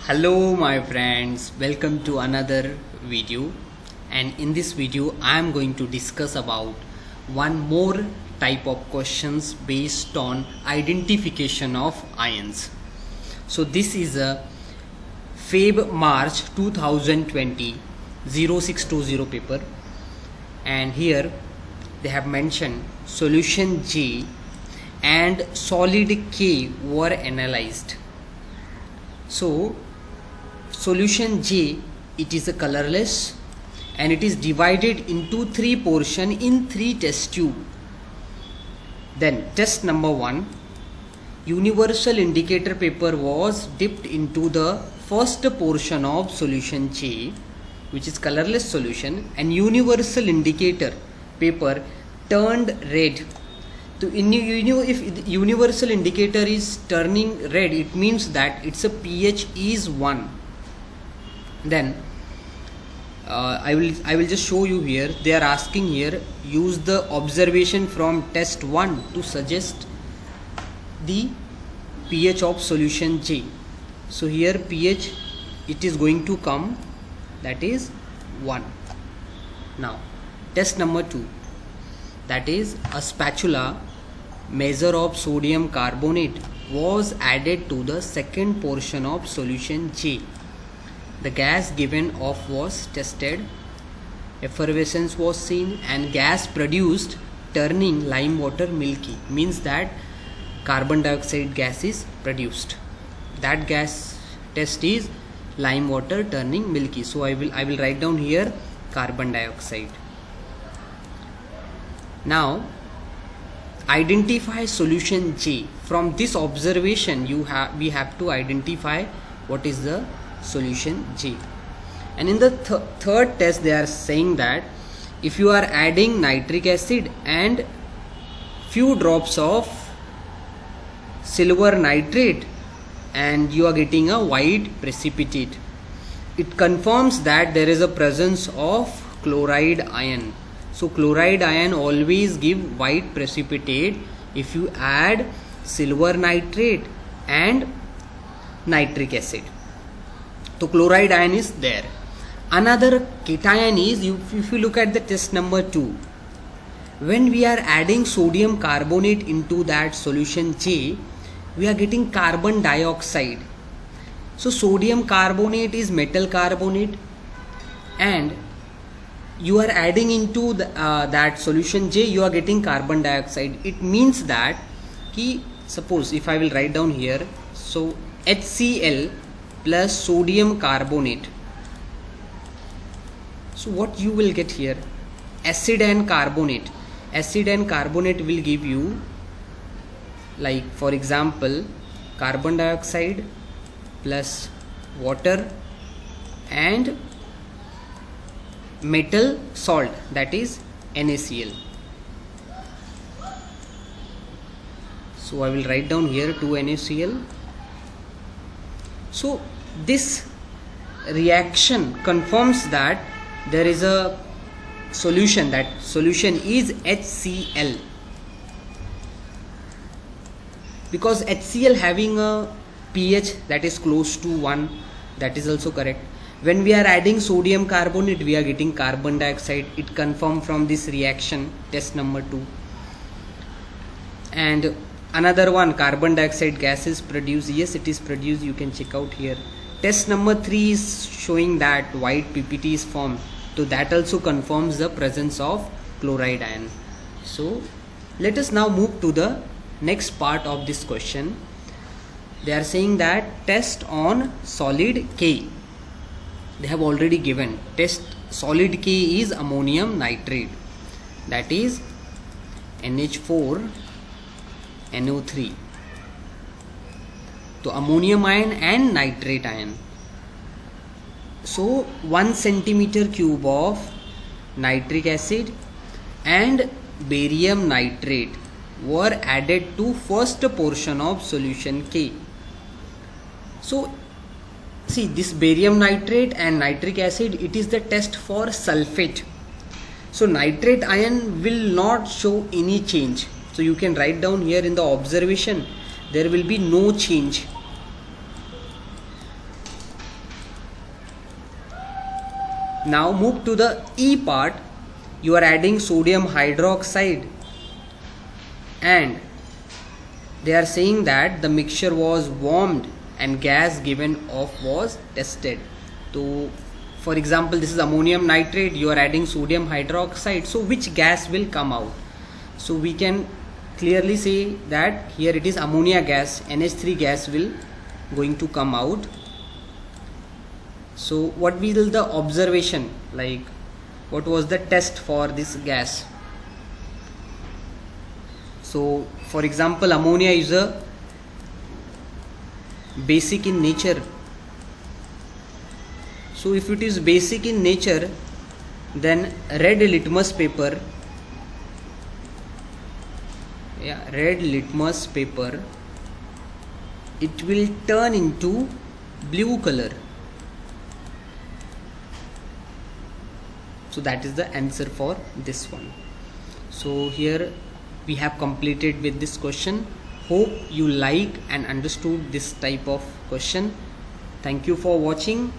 Hello my friends, welcome to another video, and in this video I am going to discuss about one more type of questions based on identification of ions. So this is a Feb March 2020 0620 paper, and here they have mentioned solution J and solid K were analyzed. So solution J, it is a colorless and it is divided into three portion in three test tube. Then test number 1, universal indicator paper was dipped into the first portion of solution J, which is colorless solution, and universal indicator paper turned red. So if the universal indicator is turning red, it means that its a pH is 1. Then I will just show you here. They are asking here, use the observation from test 1 to suggest the pH of solution J. So here pH, it is going to come, that is 1. Now test number 2, that is a spatula measure of sodium carbonate was added to the second portion of solution J. The gas given off was tested, effervescence was seen, and gas produced turning lime water milky, means that carbon dioxide gas is produced. That gas test is lime water turning milky. So I will write down here carbon dioxide. Now identify solution J. From this observation we have to identify what is the solution J. And in the third test they are saying that if you are adding nitric acid and few drops of silver nitrate and you are getting a white precipitate, it confirms that there is a presence of chloride ion. So chloride ion always give white precipitate if you add silver nitrate and nitric acid. So chloride ion is there. Another cation is, if you look at the test number 2, when we are adding sodium carbonate into that solution J, we are getting carbon dioxide. So sodium carbonate is metal carbonate, and you are adding into that solution J, you are getting carbon dioxide. It means that suppose if I will write down here, so HCl plus sodium carbonate. So what you will get here, acid and carbonate. Acid and carbonate will give you, like for example, carbon dioxide plus water and metal salt, that is NaCl. So I will write down here 2 NaCl. So this reaction confirms that there is a solution, that solution is HCl, because HCl having a pH that is close to 1, that is also correct. When we are adding sodium carbonate, we are getting carbon dioxide. It confirmed from this reaction, test number 2. And another one, carbon dioxide gas is produced. Yes, it is produced, you can check out here. Test number 3 is showing that white PPT is formed. So that also confirms the presence of chloride ion. So let us now move to the next part of this question. They are saying that test on solid K. They have already given test solid K is ammonium nitrate, that is NH4 NO3. So ammonium ion and nitrate ion. So 1 centimeter cube of nitric acid and barium nitrate were added to first portion of solution K. So see, this barium nitrate and nitric acid, it is the test for sulfate. So nitrate ion will not show any change. So you can write down here in the observation, there will be no change. Now move to the E part. You are adding sodium hydroxide, and they are saying that the mixture was warmed and gas given off was tested. So for example, this is ammonium nitrate, you are adding sodium hydroxide, so which gas will come out? So we can clearly say that here it is ammonia gas, NH3 gas will going to come out. So what will the observation, like what was the test for this gas? So for example, ammonia is a basic in nature. So if it is basic in nature, then red litmus paper, red litmus paper, it will turn into blue color. So that is the answer for this one. So here we have completed with this question. Hope you like and understood this type of question. Thank you for watching.